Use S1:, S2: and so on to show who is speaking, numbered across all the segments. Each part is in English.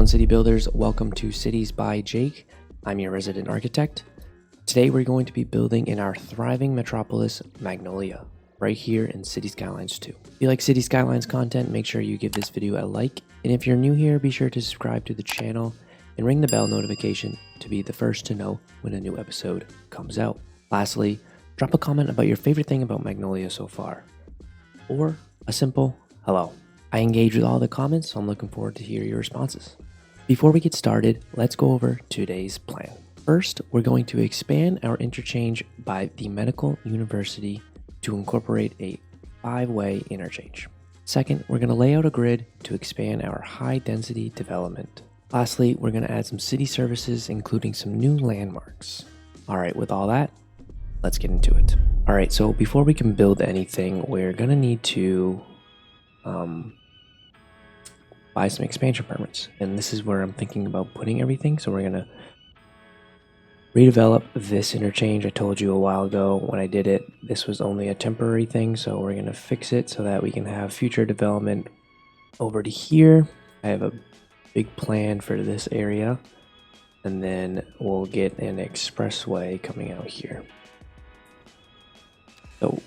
S1: city builders, welcome to Cities by Jake. I'm your resident architect. Today we're going to be building in our thriving metropolis, Magnolia, right here in City Skylines 2. If you like City Skylines content, make sure you give this video a like, and if you're new here, be sure to subscribe to the channel and ring the bell notification to be the first to know when a new episode comes out. Lastly, drop a comment about your favorite thing about Magnolia so far, or a simple hello. I engage with all the comments, so I'm looking forward to hear your responses. Before we get started, let's go over today's plan. First, we're going to expand our interchange by the Medical University to incorporate a 5-way interchange. Second, we're going to lay out a grid to expand our high-density development. Lastly, we're going to add some city services, including some new landmarks. All right, with all that, let's get into it. All right, so before we can build anything, we're going to need to buy some expansion permits, and this is where I'm thinking about putting everything. So we're gonna redevelop this interchange. I told you a while ago when I did it, this was only a temporary thing, so we're gonna fix it so that we can have future development over to here. I have a big plan for this area, and then we'll get an expressway coming out here. So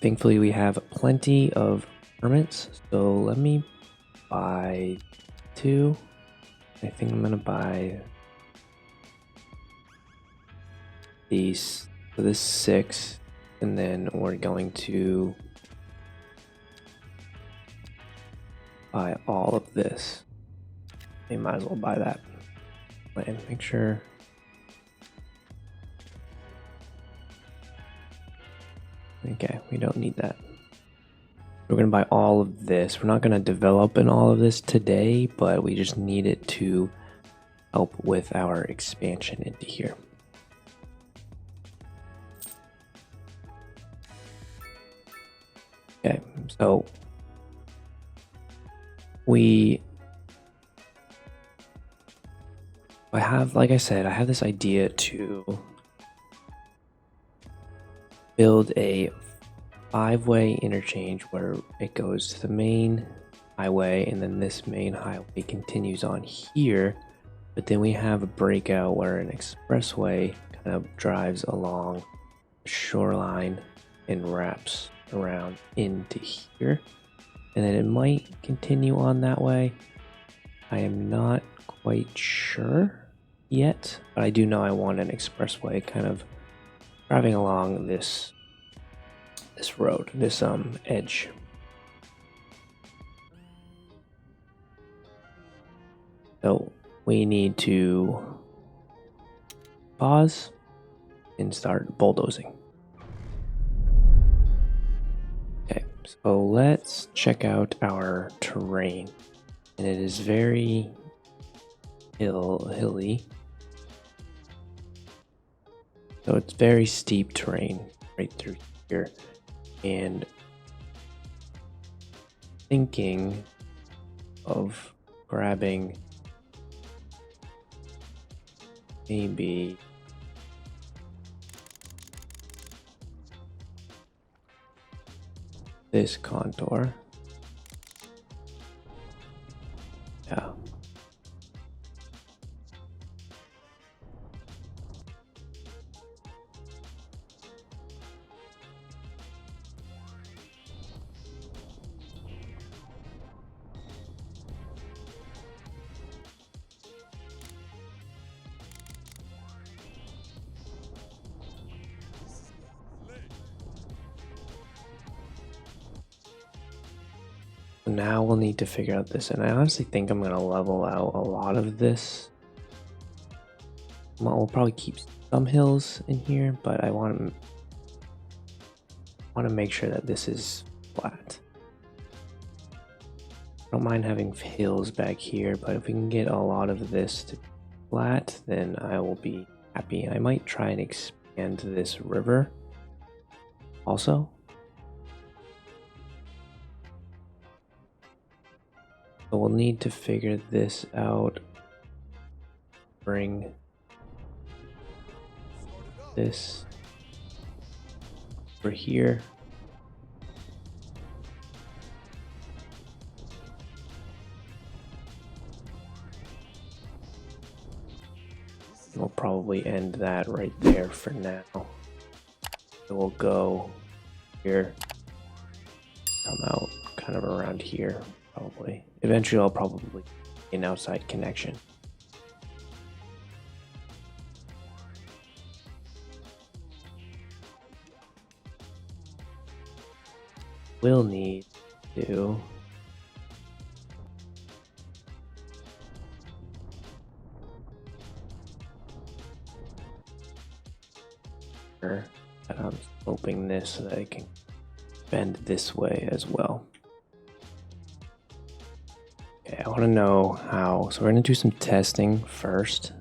S1: thankfully we have plenty of permits, so let me buy 2. I think I'm gonna buy these, so this 6, and then we're going to buy all of this. We might as well buy that and make sure. Okay, we don't need that. We're going to buy all of this. We're not going to develop in all of this today, but we just need it to help with our expansion into here. Okay, so like I said, I have this idea to build a 5-way interchange where it goes to the main highway, and then this main highway continues on here, but then we have a breakout where an expressway kind of drives along the shoreline and wraps around into here, and then it might continue on that way. I am not quite sure yet, but I do know I want an expressway kind of driving along this road, this edge. So we need to pause and start bulldozing. Okay, so let's check out our terrain, and it is very hilly. So it's very steep terrain right through here. And thinking of grabbing maybe this contour. Yeah. Now we'll need to figure out this, and I honestly think I'm gonna level out a lot of this. We'll probably keep some hills in here, but I want to make sure that this is flat. I don't mind having hills back here, but if we can get a lot of this to be flat, then I will be happy. I might try and expand this river also. So we'll need to figure this out. Bring this over here. We'll probably end that right there for now. So we'll go here, come out kind of around here, probably. Eventually I'll probably get an outside connection. We'll need to and I'm sloping this so that I can bend this way as well. Okay, I want to know how, so we're going to do some testing first.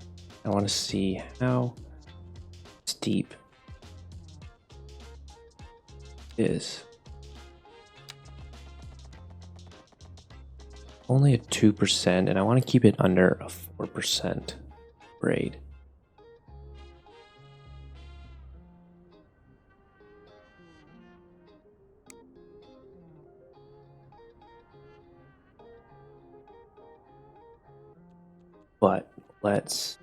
S1: I want to see how steep it is. Only at 2%, and I want to keep it under a 4% grade. But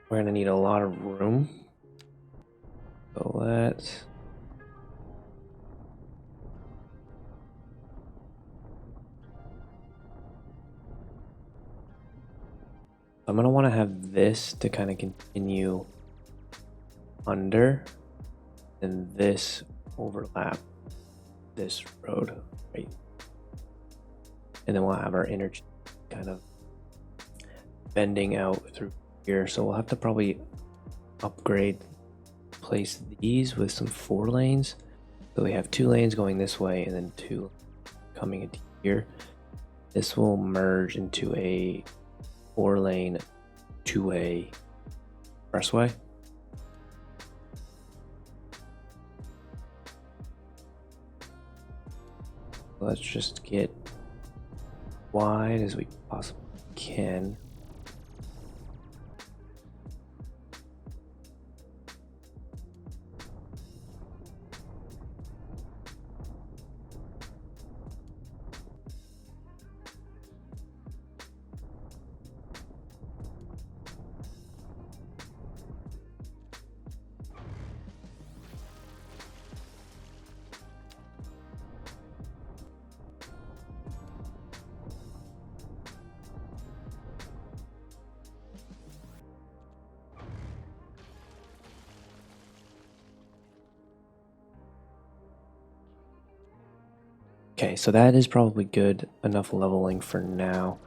S1: we're gonna need a lot of room. So I'm gonna want to have this to kind of continue under, and this overlap this road, right? And then we'll have our energy kind of bending out through here, so we'll have to probably place these with some 4 lanes, so we have 2 lanes going this way and then 2 coming into here. This will merge into a 4-lane 2-way expressway. Let's just get wide as we possibly can. Okay, so that is probably good enough leveling for now.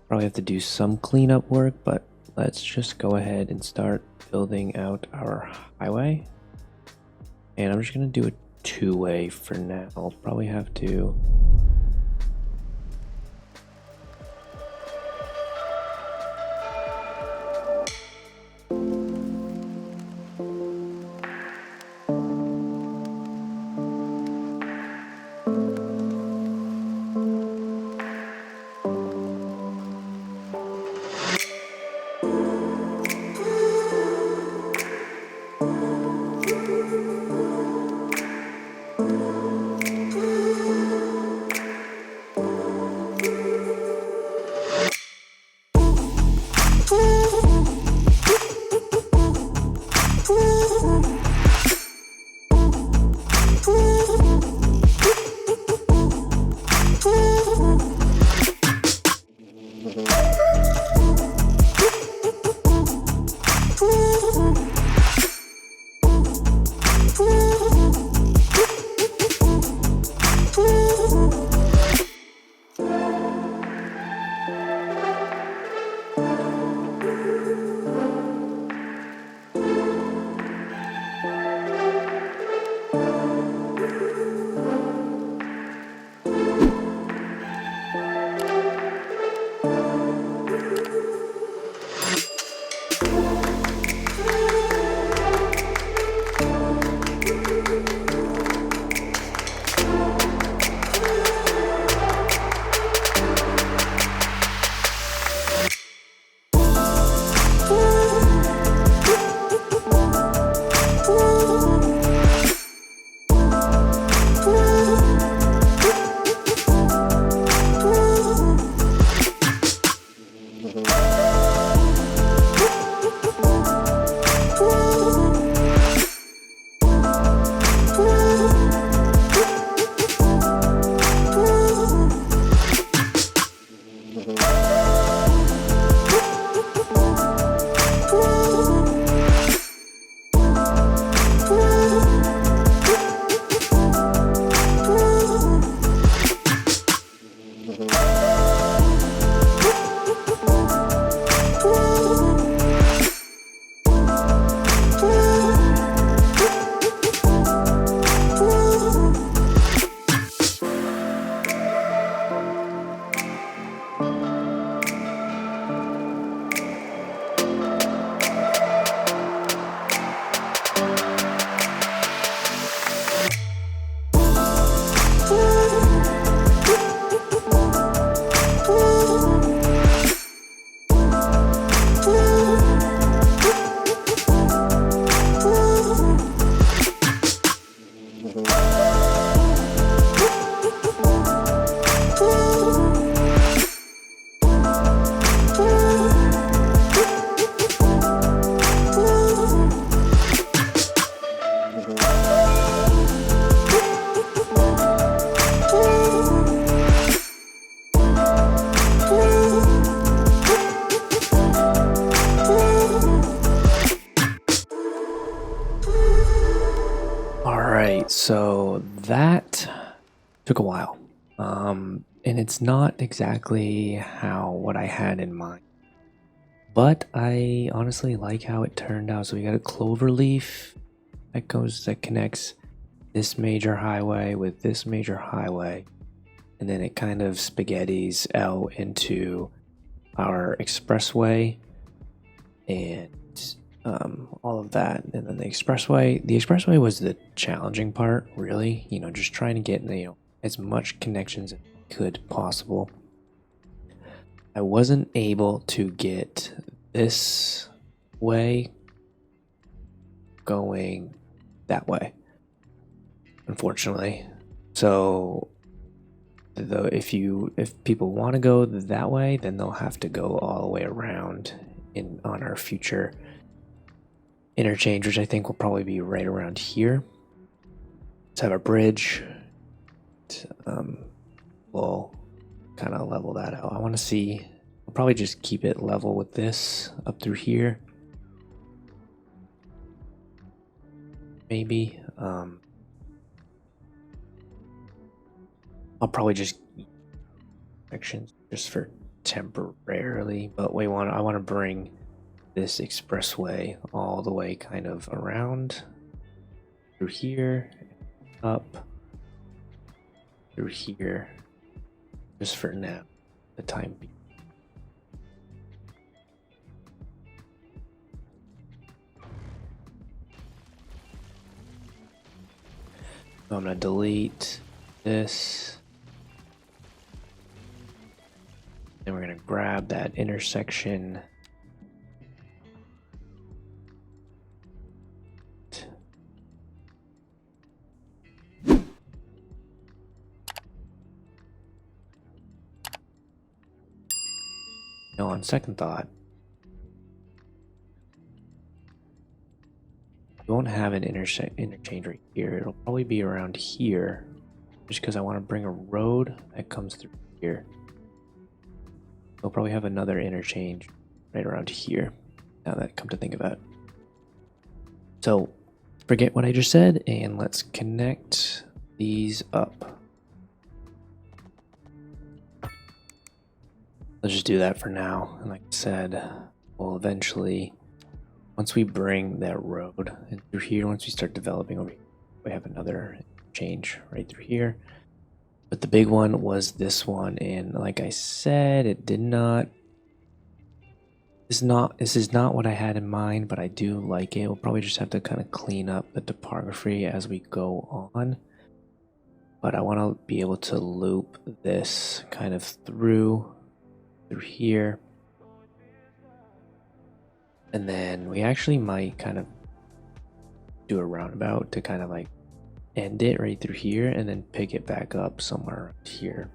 S1: Probably have to do some cleanup work, but let's just go ahead and start building out our highway. And I'm just gonna do a 2-way for now. I'll probably have to So that took a while. And it's not exactly what I had in mind. But I honestly like how it turned out. So we got a clover leaf that connects this major highway with this major highway. And then it kind of spaghettis out into our expressway and all of that. And then the expressway was the challenging part, really. Just trying to get as much connections as I could possible. I wasn't able to get this way going that way, unfortunately. So if people want to go that way, then they'll have to go all the way around on our future interchange, which I think will probably be right around here. Let's have a bridge. We'll kind of level that out. I want to see. I'll probably just keep it level with this up through here. Maybe. I'll probably just sections just for temporarily, but I want to bring this expressway all the way kind of around through here, up through here, just for now, the time being. So I'm gonna delete this. Then we're gonna grab that intersection. No, on second thought, we won't have an interchange right here. It'll probably be around here, just because I want to bring a road that comes through here. We'll probably have another interchange right around here, now that I come to think of it. So forget what I just said, and let's connect these up. Let's just do that for now. And like I said, we'll eventually, once we bring that road in through here, once we start developing over here, we have another change right through here. But the big one was this one, and like I said, it did not. This is not what I had in mind, but I do like it. We'll probably just have to kind of clean up the topography as we go on. But I want to be able to loop this kind of through here. And then we actually might kind of do a roundabout to kind of like end it right through here and then pick it back up somewhere around here.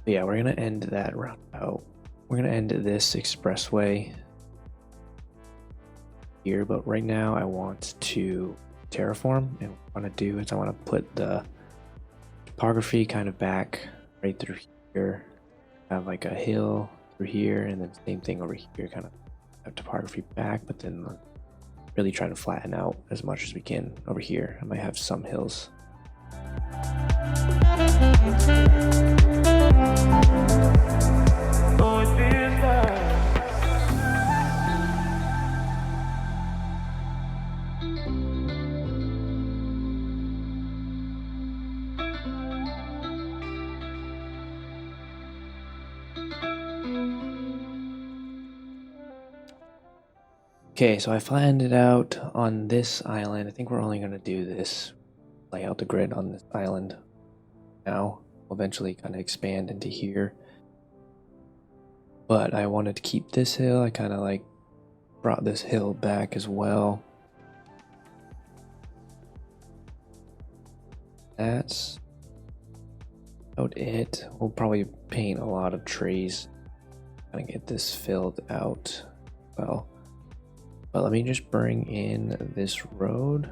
S1: But yeah, we're gonna end that roundabout. We're gonna end this expressway here, but right now I want to terraform, and what I want to do is I want to put the topography kind of back right through here, have like a hill through here, and then same thing over here, kind of have topography back, but then really trying to flatten out as much as we can over here. I might have some hills. Okay, so I flattened it out on this island. I think we're only going to do this, lay out the grid on this island now. We'll eventually kind of expand into here. But I wanted to keep this hill. I kind of like brought this hill back as well. That's about it. We'll probably paint a lot of trees. Kind of get this filled out well. But let me just bring in this road.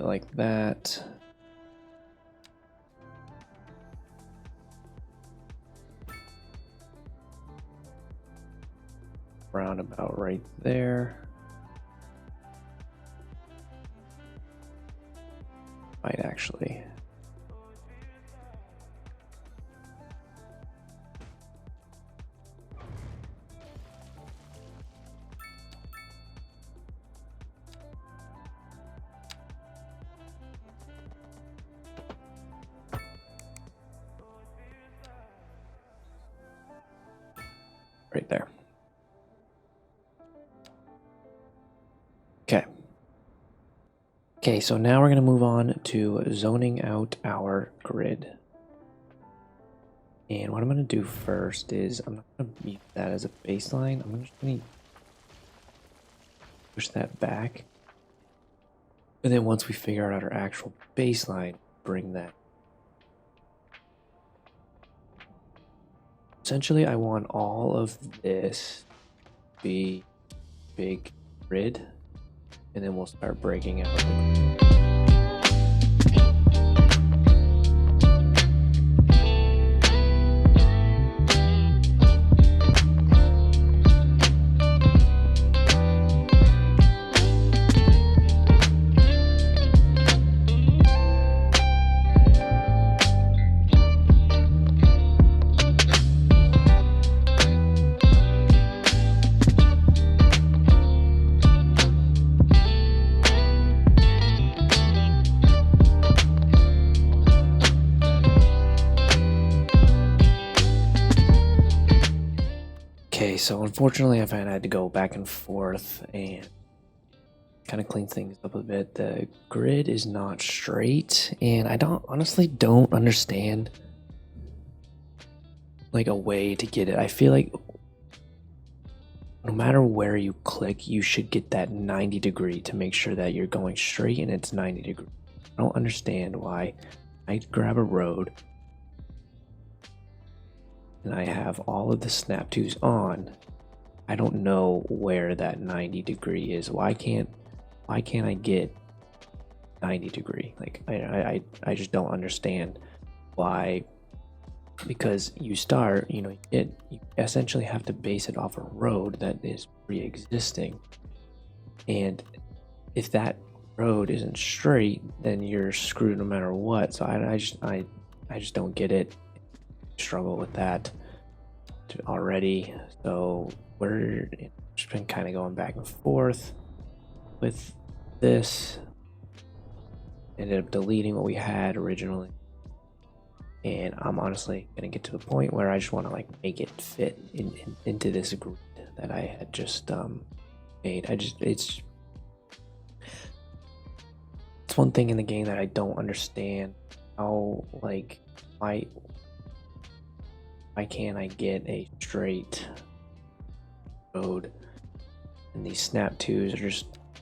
S1: bit like that. Round about right there. Might actually. Right there. Okay. Okay, so now we're going to move on to zoning out our grid. And what I'm going to do first is I'm not going to use that as a baseline. I'm just going to push that back. And then once we figure out our actual baseline, bring that. Essentially, I want all of this to be big grid, and then we'll start breaking out. Okay, so unfortunately I've had to go back and forth and kind of clean things up a bit. The grid is not straight, and I honestly don't understand like a way to get it. I feel like no matter where you click, you should get that 90 degree to make sure that you're going straight and it's 90 degrees. I don't understand why I grab a road and I have all of the snap twos on. I don't know where that 90 degree is. Why can't I get 90 degree? Like I just don't understand why. Because you start, you essentially have to base it off a road that is pre-existing, and if that road isn't straight, then you're screwed no matter what. So I just don't get it. Struggle with that already. So we're just been kind of going back and forth with this. Ended up deleting what we had originally. And I'm honestly gonna get to the point where I just want to like make it fit into this grid that I had just made. It's one thing in the game that I don't understand. How like why can't I get a straight road? And these snap twos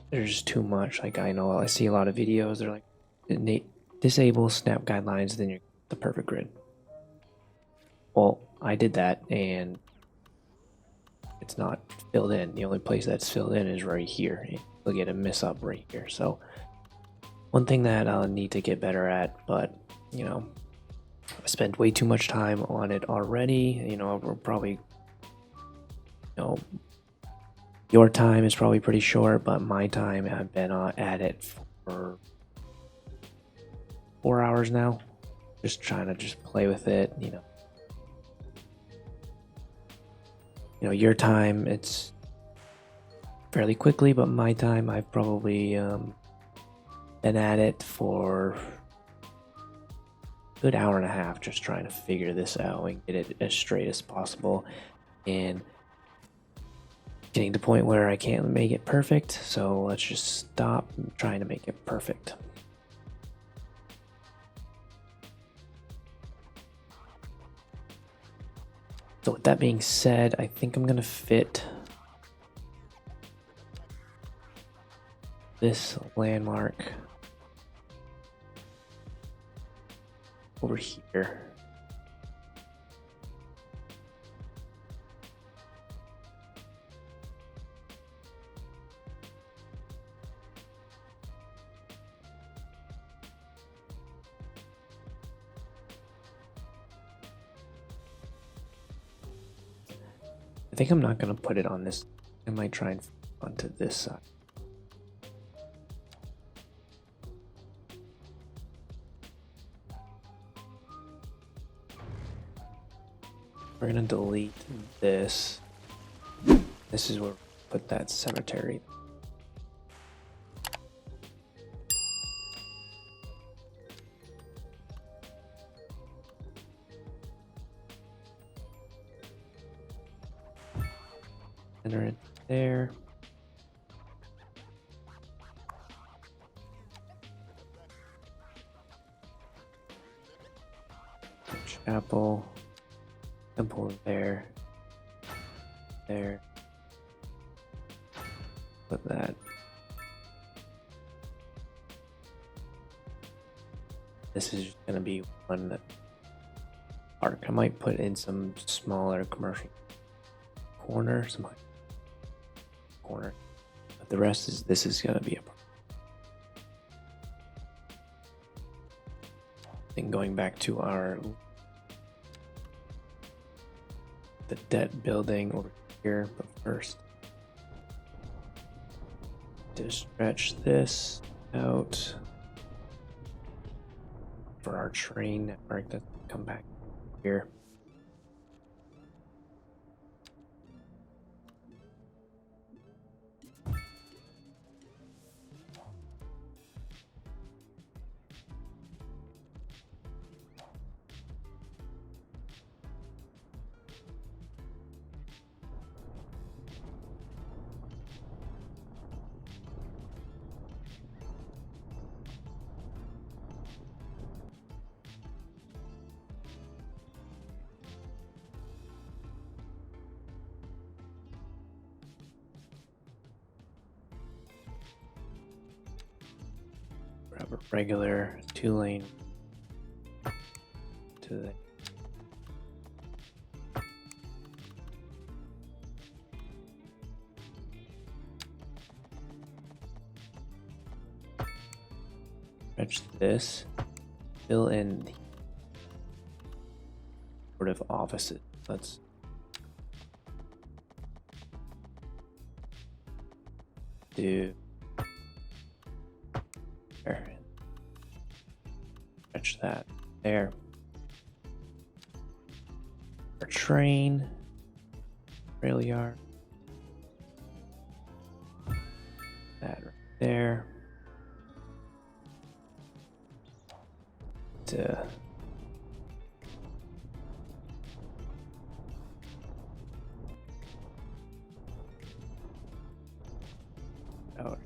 S1: they're just too much. Like I see a lot of videos. They're like disable snap guidelines, then you're the perfect grid. Well, I did that and it's not filled in. The only place that's filled in is right here. You'll get a miss up right here. So one thing that I'll need to get better at, but I spent way too much time on it already. We're probably your time is probably pretty short, but my time, I've been at it for 4 hours now. Just trying to play with it, your time, it's fairly quickly, but my time, I've probably been at it for a good hour and a half, just trying to figure this out and get it as straight as possible, and getting to the point where I can't make it perfect. So let's just stop trying to make it perfect. So with that being said, I think I'm gonna fit this landmark over here. think I'm not gonna put it on this. I might try and onto this side. We're gonna delete this. This is where we put that cemetery. Enter it there. Chapel. Temple there. There. Put that. This is just gonna be one park. I might put in some smaller commercial corner, some corner, but the rest is, this is gonna be a park. Then going back to the debt building over here, but first to stretch this out for our train network that come back here. Grab a regular 2-lane to the stretch this, fill in the sort of offices. Let's do there. Stretch that there. Our train, rail yard, that right there. Out.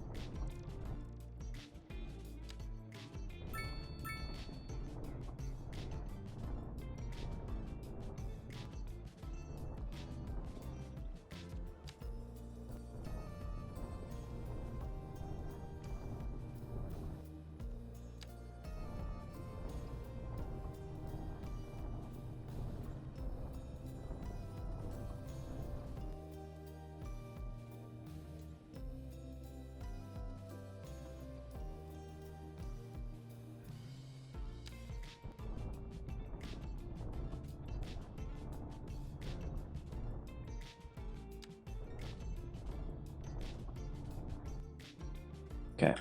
S1: Okay.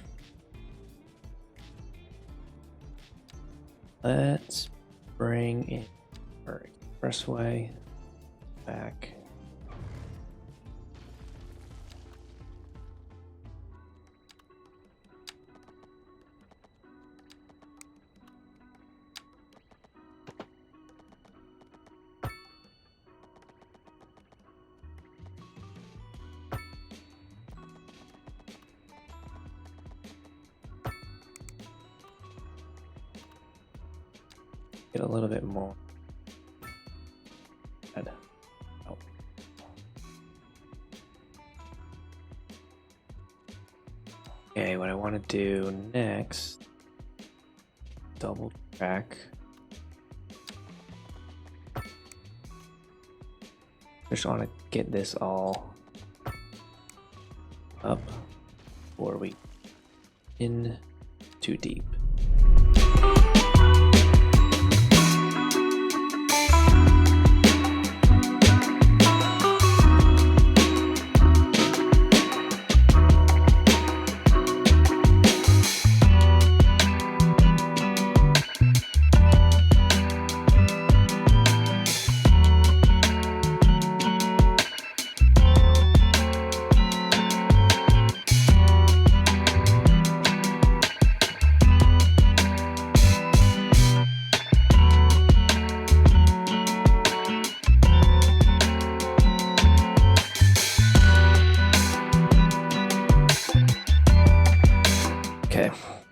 S1: Let's bring in our expressway back. Get a little bit more. Oh. Okay, what I want to do next, double track. Just want to get this all up before we in too deep.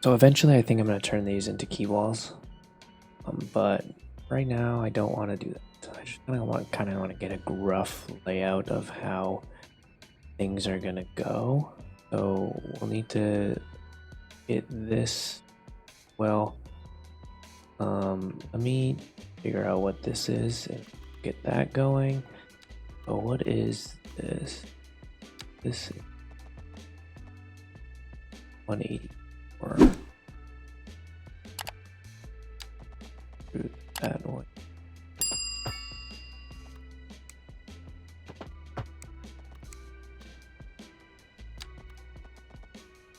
S1: So eventually I think I'm going to turn these into key walls, but right now I don't want to do that. I just kind of want to get a rough layout of how things are going to go. So we'll need to get this, well, let me figure out what this is and get that going. Oh, what is this? This is 184. Do that one.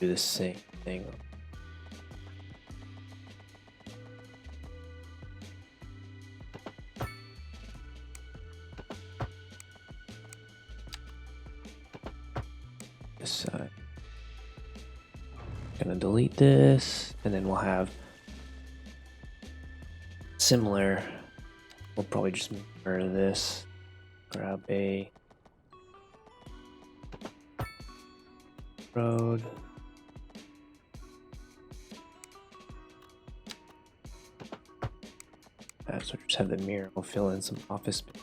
S1: Do the same thing. This side. Gonna delete this, and then we'll have similar. We'll probably just mirror this. Grab a road. So just have the mirror. We'll fill in some office space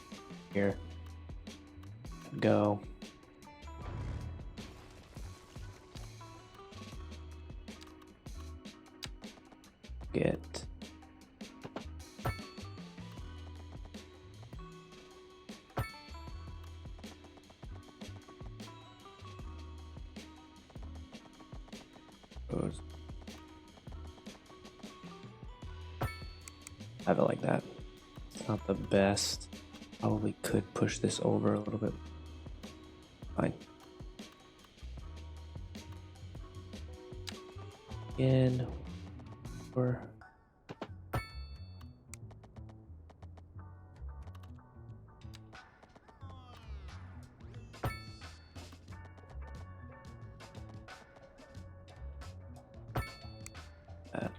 S1: here. Go. Get. Have it like that. It's not the best. Probably could push this over a little bit. Fine. Again, or that.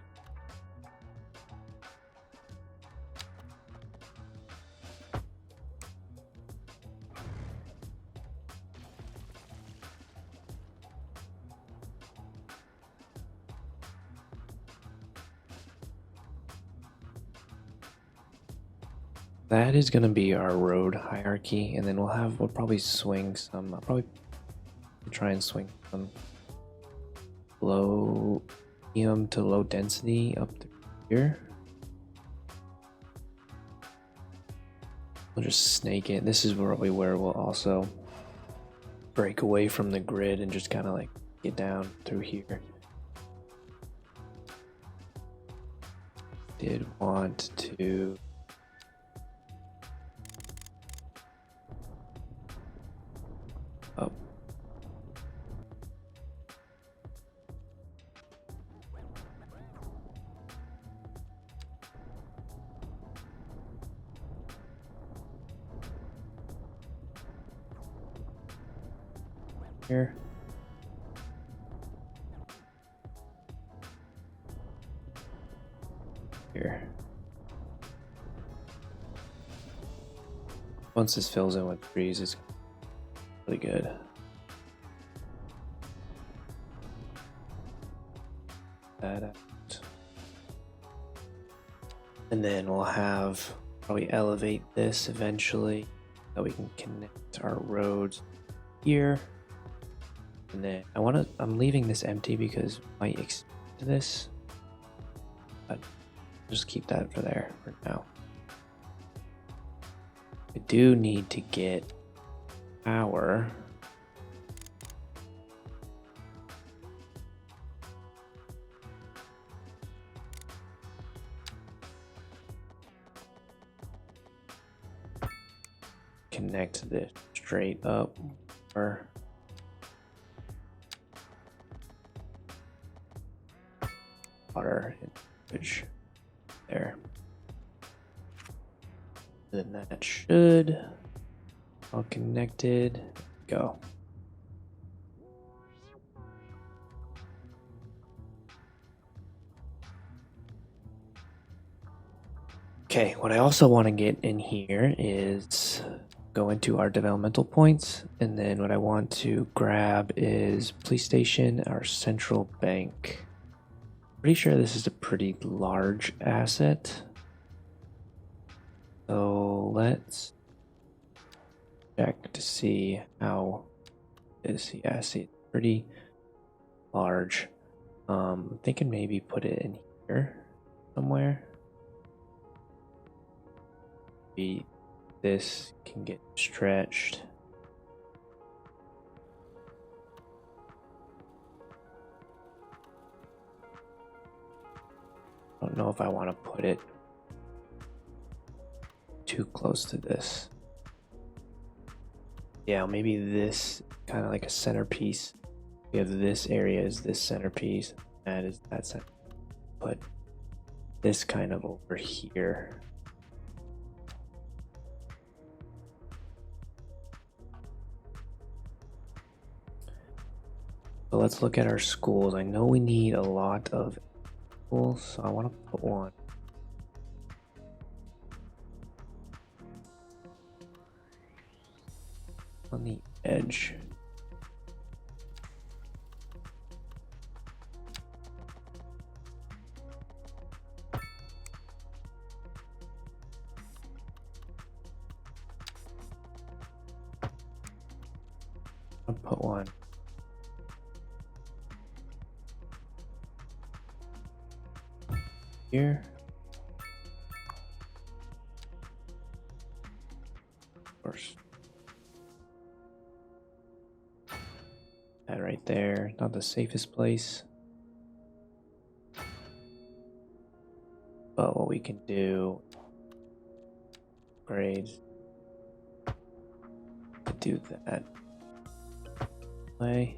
S1: That is going to be our road hierarchy, and then we'll probably swing some. I'll probably try and swing some low medium to low density up to here. We'll just snake it. This is probably where we'll also break away from the grid and just kind of like get down through here. Did want to up. Here. Here. Once this fills in with trees, it's really good. That out. And then we'll have probably elevate this eventually so we can connect our roads here. And then I'm leaving this empty because I might extend this, but just keep that for there for now. I do need to get power. Connect this straight up or water which there. Then that should all connected. Go. Okay, what I also want to get in here is go into our developmental points, and then what I want to grab is police station, our central bank. Pretty sure this is a pretty large asset. So let's check to see how this. Yeah, see, it's pretty large. I'm thinking maybe put it in here somewhere. Maybe this can get stretched. I don't know if I want to put it too close to this. Yeah, maybe this kind of like a centerpiece. We have this area is this centerpiece, that is that center. Put this kind of over here. So let's look at our schools. I know we need a lot of schools, so I want to put one on the edge. I'll put one here. Of course. That right there, not the safest place. But what we can do, grades, to do that way.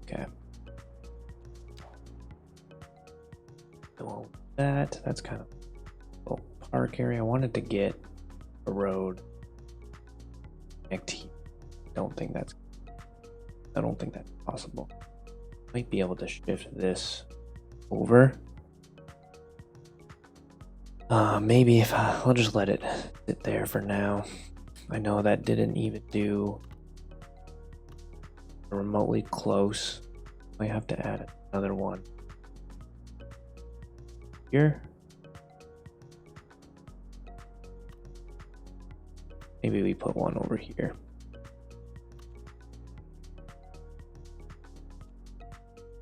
S1: Okay. So that's kind of a little park area. I wanted to get a road connect here. I don't think that's possible. Might be able to shift this over. Maybe if I'll just let it sit there for now. I know that didn't even do remotely close. I have to add another one here. Maybe we put one over here.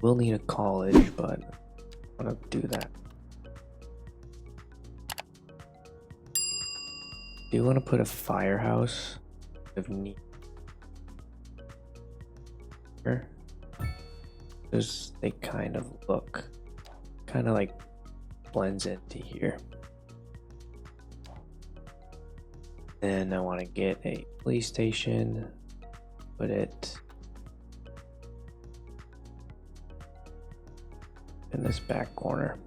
S1: We'll need a college, but I'm gonna do that. Do you want to put a firehouse of need here? Because they kind of look kind of like blends into here. Then I want to get a police station, put it in this back corner.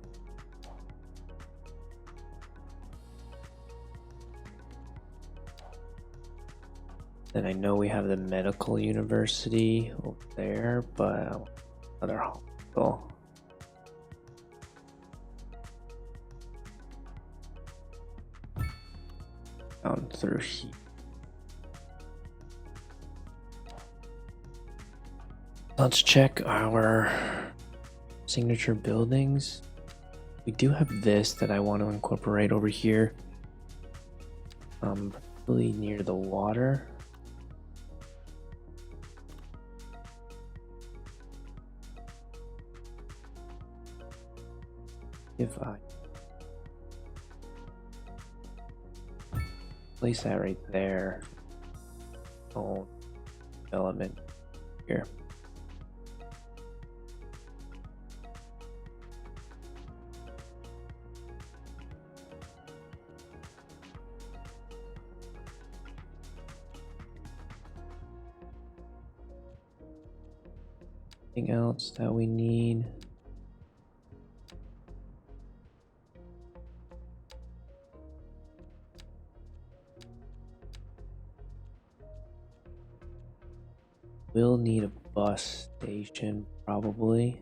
S1: Then I know we have the medical university over there, but another hospital. Down through here. Let's check our signature buildings. We do have this that I want to incorporate over here. Really near the water. If I place that right there, oh, element here. Anything else that we need? We'll need a bus station, probably.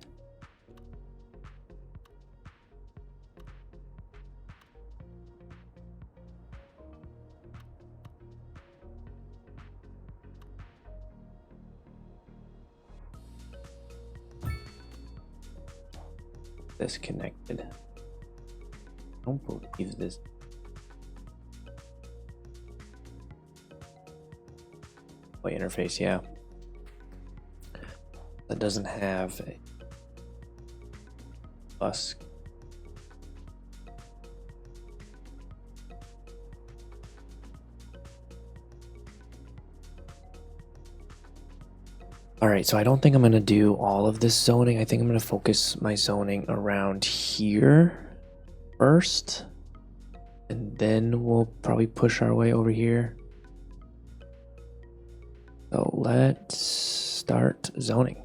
S1: this connected. I don't believe this. Oh, interface, yeah. That doesn't have a bus. Alright, so I don't think I'm going to do all of this zoning. I think I'm going to focus my zoning around here first. And then we'll probably push our way over here. So let's start zoning.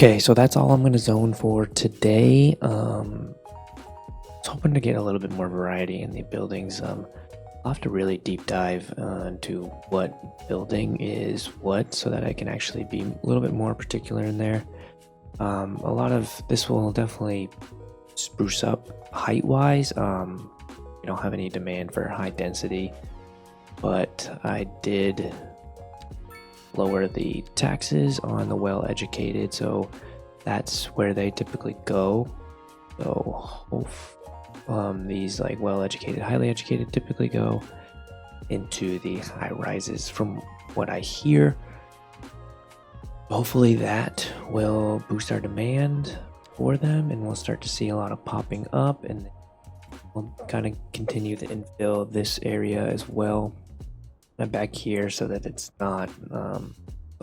S1: Okay, so that's all I'm going to zone for today. I was hoping to get a little bit more variety in the buildings. I'll have to really deep dive into what building is what so that I can actually be a little bit more particular in there. A lot of this will definitely spruce up height-wise. We don't have any demand for high density, but I did lower the taxes on the well-educated, so that's where they typically go. So these like well-educated, highly educated typically go into the high rises from what I hear. Hopefully that will boost our demand for them and we'll start to see a lot of popping up, and we'll kind of continue to infill this area as well back here so that it's not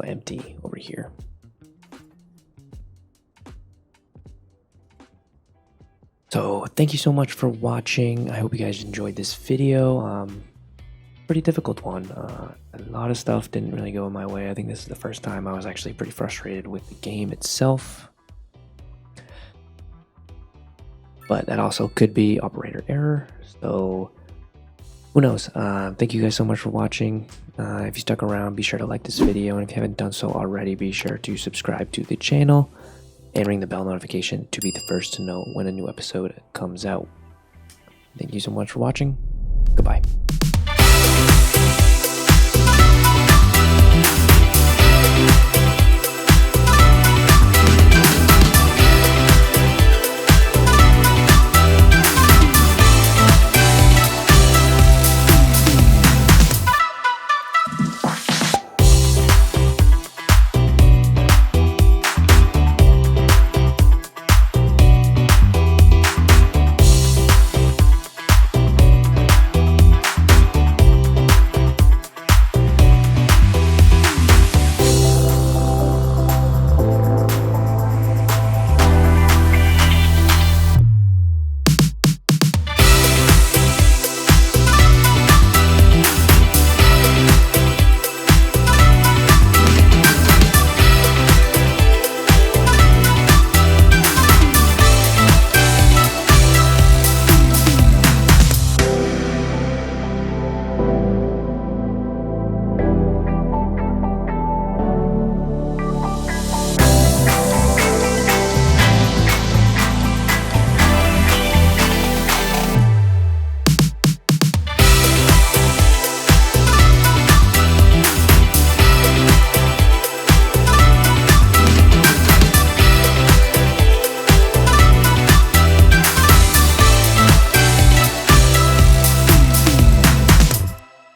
S1: empty over here. So thank you so much for watching. I hope you guys enjoyed this video. Pretty difficult one. A lot of stuff didn't really go my way. I think this is the first time I was actually pretty frustrated with the game itself, but that also could be operator error, so who knows. Thank you guys so much for watching. If you stuck around, be sure to like this video, and if you haven't done so already, be sure to subscribe to the channel and ring the bell notification to be the first to know when a new episode comes out. Thank you so much for watching. Goodbye.